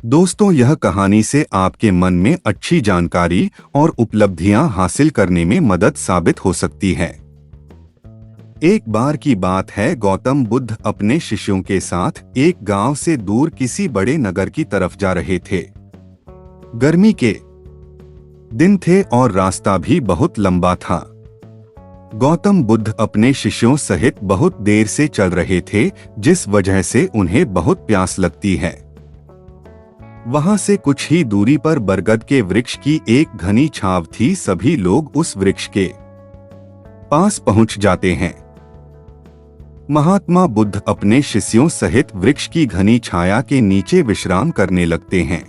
दोस्तों, यह कहानी से आपके मन में अच्छी जानकारी और उपलब्धियां हासिल करने में मदद साबित हो सकती है। एक बार की बात है, गौतम बुद्ध अपने शिष्यों के साथ एक गांव से दूर किसी बड़े नगर की तरफ जा रहे थे। गर्मी के दिन थे और रास्ता भी बहुत लंबा था। गौतम बुद्ध अपने शिष्यों सहित बहुत देर से चल रहे थे, जिस वजह से उन्हें बहुत प्यास लगती है। वहां से कुछ ही दूरी पर बरगद के वृक्ष की एक घनी छांव थी। सभी लोग उस वृक्ष के पास पहुंच जाते हैं। महात्मा बुद्ध अपने शिष्यों सहित वृक्ष की घनी छाया के नीचे विश्राम करने लगते हैं।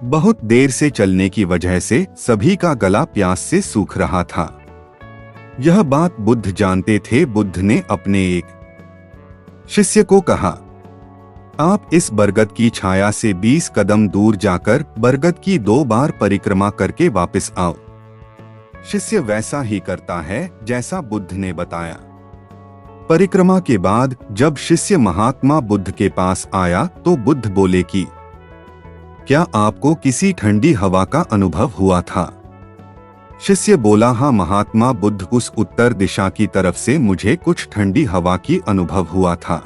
बहुत देर से चलने की वजह से सभी का गला प्यास से सूख रहा था। यह बात बुद्ध जानते थे। बुद्ध ने अपने एक शिष्य को कहा, आप इस बरगद की छाया से 20 कदम दूर जाकर बरगद की 2 बार परिक्रमा करके वापस आओ। शिष्य वैसा ही करता है जैसा बुद्ध ने बताया। परिक्रमा के बाद जब शिष्य महात्मा बुद्ध के पास आया तो बुद्ध बोले कि क्या आपको किसी ठंडी हवा का अनुभव हुआ था? शिष्य बोला, हाँ महात्मा बुद्ध, उस उत्तर दिशा की तरफ से मुझे कुछ ठंडी हवा की अनुभव हुआ था।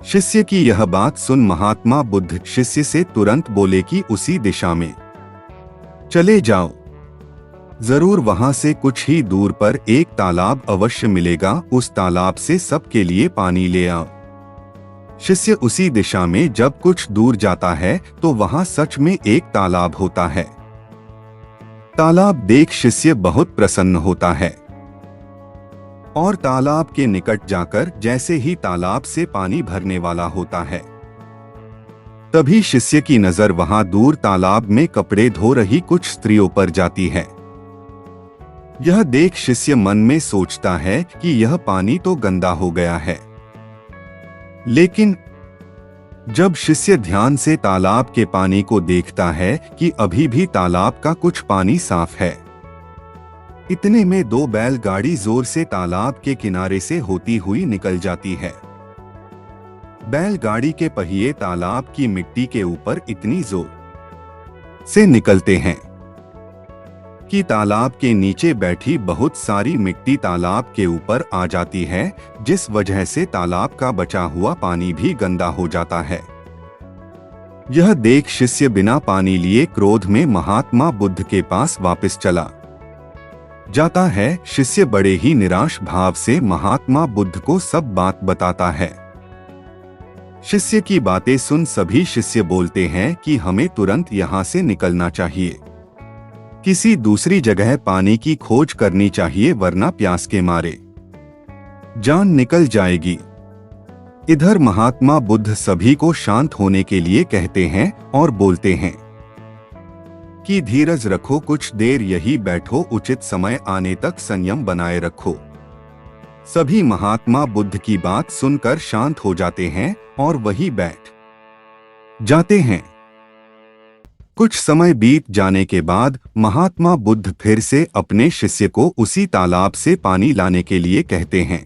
शिष्य की यह बात सुन महात्मा बुद्ध शिष्य से तुरंत बोले कि उसी दिशा में चले जाओ, जरूर वहां से कुछ ही दूर पर एक तालाब अवश्य मिलेगा, उस तालाब से सबके लिए पानी ले आओ। शिष्य उसी दिशा में जब कुछ दूर जाता है तो वहां सच में एक तालाब होता है। तालाब देख शिष्य बहुत प्रसन्न होता है और तालाब के निकट जाकर जैसे ही तालाब से पानी भरने वाला होता है, तभी शिष्य की नजर वहां दूर तालाब में कपड़े धो रही कुछ स्त्रियों पर जाती है। यह देख शिष्य मन में सोचता है कि यह पानी तो गंदा हो गया है। लेकिन जब शिष्य ध्यान से तालाब के पानी को देखता है कि अभी भी तालाब का कुछ पानी साफ है। इतने में 2 बैलगाड़ी जोर से तालाब के किनारे से होती हुई निकल जाती है। बैलगाड़ी के पहिए तालाब की मिट्टी के ऊपर इतनी जोर से निकलते हैं कि तालाब के नीचे बैठी बहुत सारी मिट्टी तालाब के ऊपर आ जाती है, जिस वजह से तालाब का बचा हुआ पानी भी गंदा हो जाता है। यह देख शिष्य बिना पानी लिए क्रोध में महात्मा बुद्ध के पास वापस चला जाता है। शिष्य बड़े ही निराश भाव से महात्मा बुद्ध को सब बात बताता है। शिष्य की बातें सुन सभी शिष्य बोलते हैं कि हमें तुरंत यहाँ से निकलना चाहिए, किसी दूसरी जगह पानी की खोज करनी चाहिए, वरना प्यास के मारे जान निकल जाएगी। इधर महात्मा बुद्ध सभी को शांत होने के लिए कहते हैं और बोलते हैं कि धीरज रखो, कुछ देर यही बैठो, उचित समय आने तक संयम बनाए रखो। सभी महात्मा बुद्ध की बात सुनकर शांत हो जाते हैं और वही बैठ जाते हैं। कुछ समय बीत जाने के बाद महात्मा बुद्ध फिर से अपने शिष्य को उसी तालाब से पानी लाने के लिए कहते हैं।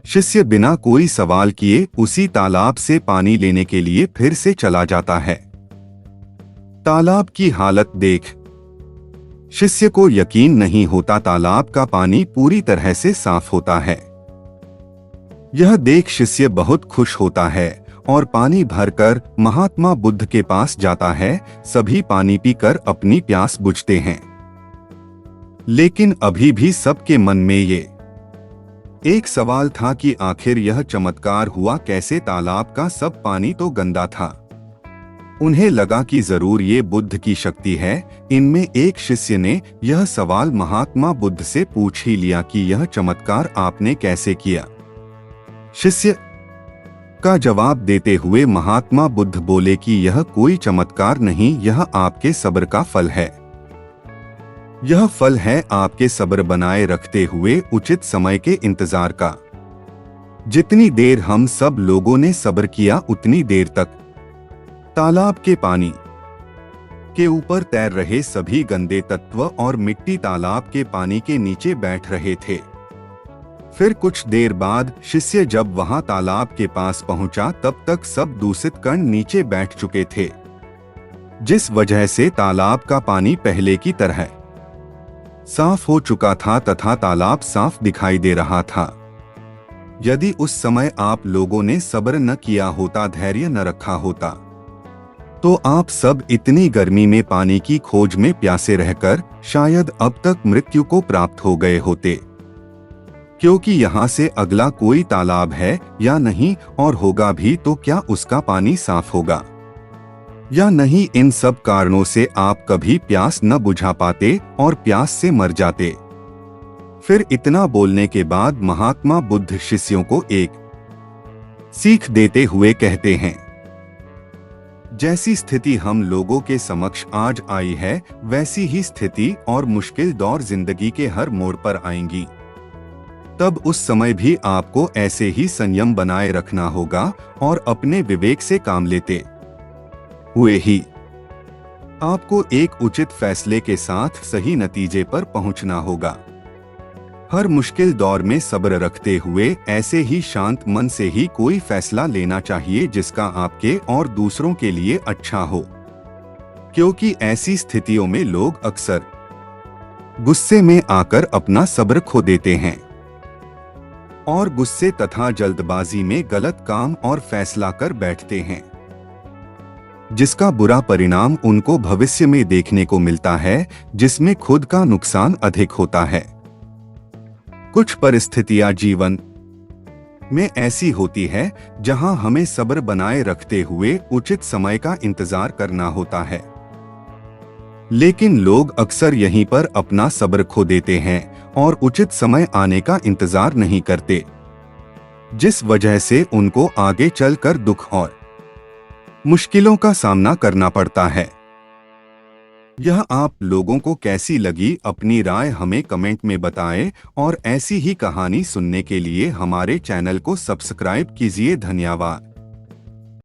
शिष्य बिना कोई सवाल किए उसी तालाब से पानी लेने के लिए फिर से चला जाता है। तालाब की हालत देख शिष्य को यकीन नहीं होता, तालाब का पानी पूरी तरह से साफ होता है। यह देख शिष्य बहुत खुश होता है और पानी भरकर महात्मा बुद्ध के पास जाता है। सभी पानी पीकर अपनी प्यास बुझते हैं, लेकिन अभी भी सबके मन में ये एक सवाल था कि आखिर यह चमत्कार हुआ कैसे? तालाब का सब पानी तो गंदा था। उन्हें लगा कि जरूर ये बुद्ध की शक्ति है। इनमें एक शिष्य ने यह सवाल महात्मा बुद्ध से पूछ ही लिया कि यह चमत्कार आपने कैसे किया? शिष्य का जवाब देते हुए महात्मा बुद्ध बोले कि यह कोई चमत्कार नहीं, यह आपके सब्र का फल है। यह फल है आपके सब्र बनाए रखते हुए उचित समय के इंतजार का। जितनी देर हम सब लोगों ने सब्र किया, उतनी देर तक तालाब के पानी के ऊपर तैर रहे सभी गंदे तत्व और मिट्टी तालाब के पानी के नीचे बैठ रहे थे। फिर कुछ देर बाद शिष्य जब वहां तालाब के पास पहुंचा तब तक सब दूषित कण नीचे बैठ चुके थे, जिस वजह से तालाब का पानी पहले की तरह साफ हो चुका था तथा तालाब साफ दिखाई दे रहा था। यदि उस समय आप लोगों ने सब्र न किया होता, धैर्य न रखा होता, तो आप सब इतनी गर्मी में पानी की खोज में प्यासे रहकर शायद अब तक मृत्यु को प्राप्त हो गए होते। क्योंकि यहाँ से अगला कोई तालाब है या नहीं, और होगा भी तो क्या उसका पानी साफ होगा या नहीं, इन सब कारणों से आप कभी प्यास न बुझा पाते और प्यास से मर जाते। फिर इतना बोलने के बाद महात्मा बुद्ध शिष्यों को एक सीख देते हुए कहते हैं, जैसी स्थिति हम लोगों के समक्ष आज आई है, वैसी ही स्थिति और मुश्किल दौर जिंदगी के हर मोड़ पर आएंगी। तब उस समय भी आपको ऐसे ही संयम बनाए रखना होगा और अपने विवेक से काम लेते हुए ही आपको एक उचित फैसले के साथ सही नतीजे पर पहुंचना होगा। हर मुश्किल दौर में सब्र रखते हुए ऐसे ही शांत मन से ही कोई फैसला लेना चाहिए जिसका आपके और दूसरों के लिए अच्छा हो, क्योंकि ऐसी स्थितियों में लोग अक्सर गुस्से में आकर अपना सब्र खो देते हैं और गुस्से तथा जल्दबाजी में गलत काम और फैसला कर बैठते हैं, जिसका बुरा परिणाम उनको भविष्य में देखने को मिलता है, जिसमें खुद का नुकसान अधिक होता है। कुछ परिस्थितियां जीवन में ऐसी होती है जहां हमें सब्र बनाए रखते हुए उचित समय का इंतजार करना होता है, लेकिन लोग अक्सर यहीं पर अपना सब्र खो देते हैं और उचित समय आने का इंतजार नहीं करते, जिस वजह से उनको आगे चलकर दुख और मुश्किलों का सामना करना पड़ता है। यह आप लोगों को कैसी लगी, अपनी राय हमें कमेंट में बताएं और ऐसी ही कहानी सुनने के लिए हमारे चैनल को सब्सक्राइब कीजिए। धन्यवाद।